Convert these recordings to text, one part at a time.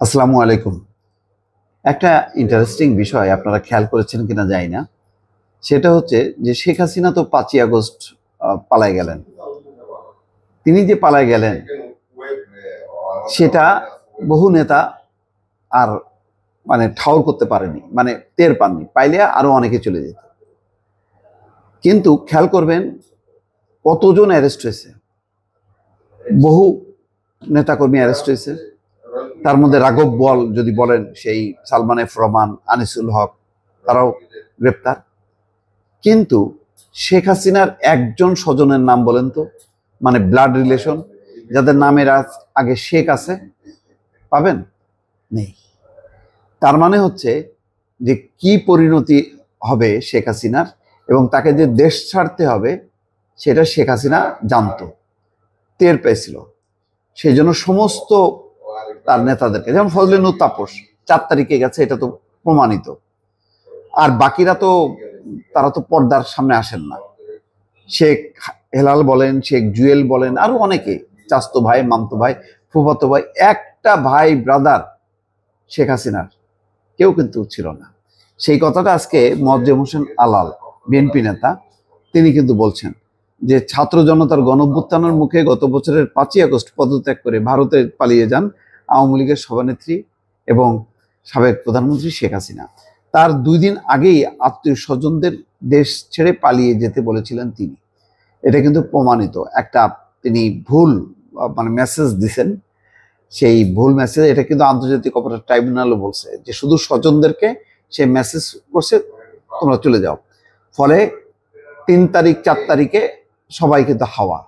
আসসালামু আলাইকুম। একটা ইন্টারেস্টিং বিষয় আপনারা খেয়াল করেছেন কিনা জানি না। সেটা হচ্ছে যে শেখ হাসিনা তো 5ই আগস্ট পালায় গেলেন। তিনি যে পালায় গেলেন সেটা বহু নেতা আর ঠাউর করতে পারেনি, টের পাননি। পাইলে আরো অনেকে চলে যেত। কিন্তু খেয়াল করবেন কতজন অ্যারেস্ট হয়েছে, বহু নেতাকর্মী অ্যারেস্ট হয়েছে। তার মধ্যে রাঘব বোয়াল যদি বলেন, সেই সালমান এফ রহমান, আনিসুল হক, তারাও গ্রেপ্তার। কিন্তু শেখ হাসিনার একজন স্বজনের নাম বলেন তো, ব্লাড রিলেশন, যাদের নামের আগে শেখ আছে, পাবেন? নেই। তার মানে হচ্ছে যে কি পরিণতি হবে শেখ হাসিনার, এবং তাকে যে দেশ ছাড়তে হবে সেটা শেখ হাসিনা জানতো, টের পেয়েছিল। সেই জন্য সমস্ত তার নেতাদেরকে, যেমন ফজলিনুর তাপস 4 তারিখে গেছে, এটা তো প্রমাণিত। আর বাকিরা তো তারা তো পর্দার সামনে আসেন না। শেখ হেলাল বলেন, শেখ জুয়েল বলেন, আরো অনেকে, চাস্তো ভাই, মামতো ভাই, ফুফাতো ভাই, একটা ভাই ব্রাদার শেখ হাসিনার কেউ কিন্তু ছিল না। সেই কথাটা আজকে মোয়াজ্জেম হোসেন আলাল, বিএনপি নেতা, তিনি কিন্তু বলছেন যে ছাত্র জনতার গণঅভ্যুত্থানের মুখে গত বছরের 5ই আগস্ট পদত্যাগ করে ভারতে পালিয়ে যান আওয়ামী লীগের সভানেত্রী এবং সাবেক প্রধানমন্ত্রী শেখ হাসিনা। তার 2 দিন আগেই আত্মীয় স্বজনদের দেশ ছেড়ে পালিয়ে যেতে বলেছিলেন তিনি। এটা কিন্তু প্রমাণিত। একটা তিনি ভুল মেসেজ দিছেন। সেই ভুল মেসেজ, এটা কিন্তু আন্তর্জাতিক অপরাধ ট্রাইব্যুনালও বলছে যে শুধু স্বজনদেরকে সে মেসেজ করছে, তোমরা চলে যাও। ফলে 3 তারিখ 4 তারিখে সবাই কিন্তু হাওয়া,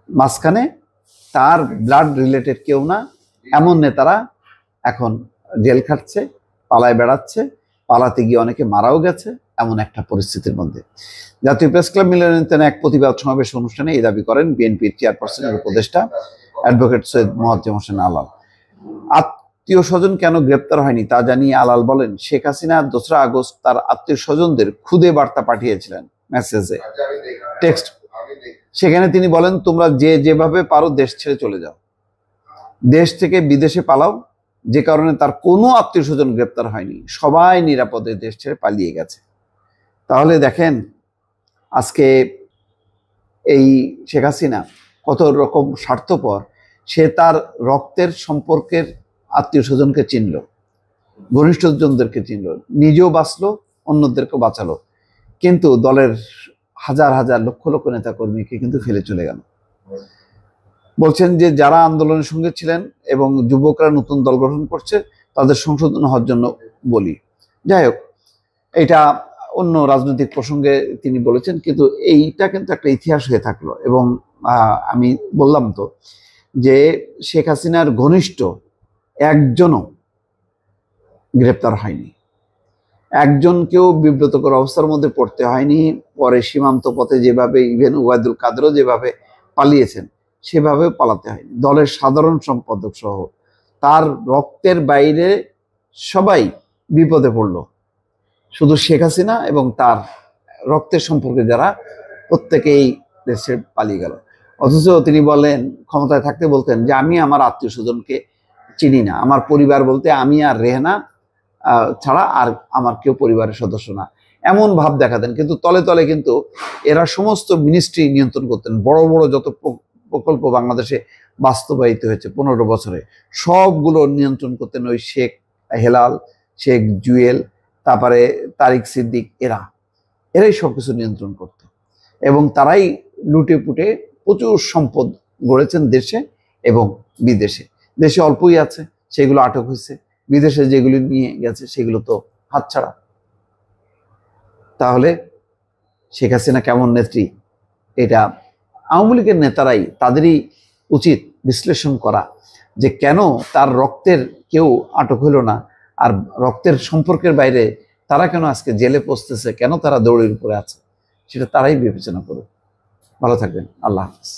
মাঝখানে তার ব্লাড রিলেটেড কেউ না এমন নেতারা এখন জেল খাটছে, পালায় বেড়াচ্ছে, পালাতে গিয়ে অনেকে মারাও গেছে, এমন একটা পরিস্থিতির মধ্যে। জাতীয় প্রেস ক্লাব মিলনায়তনে এক প্রতিবাদ সমাবেশ অনুষ্ঠানে এই দাবি করেন বিএনপির চেয়ারপারসনের উপদেষ্টা অ্যাডভোকেট সৈয়দ মোয়াজ্জেম হোসেন আলাল। আত্মীয় স্বজন কেন গ্রেপ্তার হয়নি তা জানিয়ে আলাল বলেন, শেখ হাসিনা 2রা আগস্ট তার আত্মীয় স্বজনদের খুদে বার্তা পাঠিয়েছিলেন, মেসেজে, টেক্সট। সেখানে তিনি বলেন, তোমরা যে যেভাবে পারো দেশ ছেড়ে চলে যাও, দেশ থেকে বিদেশে পালাও। যে কারণে তার কোনো আত্মীয় স্বজন গ্রেপ্তার হয়নি, সবাই নিরাপদে দেশ ছেড়ে পালিয়ে গেছে। তাহলে দেখেন আজকে এই শেখ হাসিনা কত রকম স্বার্থপর। সে তার রক্তের সম্পর্কের আত্মীয় স্বজনকে চিনল, ঘনিষ্ঠজনদেরকে চিনল, নিজেও বাঁচলো, অন্যদেরকেও বাঁচালো। কিন্তু দলের হাজার হাজার লক্ষ লক্ষ নেতা কর্মীকে কিন্তু ফেলে চলে গেল। বলছেন যে যারা আন্দোলনের সঙ্গে ছিলেন এবং যুবকরা নতুন দল গঠন করছে, তাদের সংশোধন হওয়ার জন্য বলি। যাই হোক, এটা অন্য রাজনৈতিক প্রসঙ্গে তিনি বলেছেন, কিন্তু এইটা কিন্তু একটা ইতিহাস হয়ে থাকলো। এবং আমি বললাম তো যে শেখ হাসিনার ঘনিষ্ঠ একজনও গ্রেপ্তার হয়নি, একজনকেও বিব্রতকর অবস্থার মধ্যে পড়তে হয়নি। পরে সীমান্ত পথে যেভাবে ইভেন ওবায়দুল কাদেরও যেভাবে পালিয়েছেন, সেভাবে পালাতে হয়নি। দলের সাধারণ সম্পাদক সহ তার রক্তের বাইরে সবাই বিপদে পড়ল, শুধু শেখ হাসিনা এবং তার রক্তের সম্পর্কে যারা, প্রত্যেকেই দেশে পালিয়ে গেল। অথচ তিনি বলেন, ক্ষমতায় থাকতে বলতেন যে আমি আমার আত্মীয় স্বজনকে চিনি না, আমার পরিবার বলতে আমি আর রেহানা ছাড়া আর আমার কেউ পরিবারের সদস্য না, এমন ভাব দেখাতেন। কিন্তু তলে তলে কিন্তু এরা সমস্ত মিনিস্ট্রি নিয়ন্ত্রণ করতেন। বড় বড় যত প্রকল্প বাংলাদেশে বাস্তবায়িত হয়েছে 15 বছরে, সবগুলো নিয়ন্ত্রণ করতেন ওই শেখ হেলাল, শেখ জুয়েল, তারপরে তারিক সিদ্দিক, এরাই সবকিছু নিয়ন্ত্রণ করত। এবং তারাই লুটে পুটে প্রচুর সম্পদ গড়েছেন দেশে এবং বিদেশে। দেশে অল্পই আছে, সেগুলো আটক হয়েছে, বিদেশে যেগুলি নিয়ে গেছে সেগুলো তো হাতছাড়া। তাহলে শেখ হাসিনা কেমন নেত্রী, এটা আওয়ামী লীগের নেতারাই, তাদেরই উচিত বিশ্লেষণ করা যে কেন তার রক্তের কেউ আটক হলো না, আর রক্তের সম্পর্কের বাইরে তারা কেন আজকে জেলে পৌঁছতেছে, কেন তারা দৌড়ের উপরে আছে, সেটা তারাই বিবেচনা করুক। ভালো থাকবেন। আল্লাহ হাফেজ।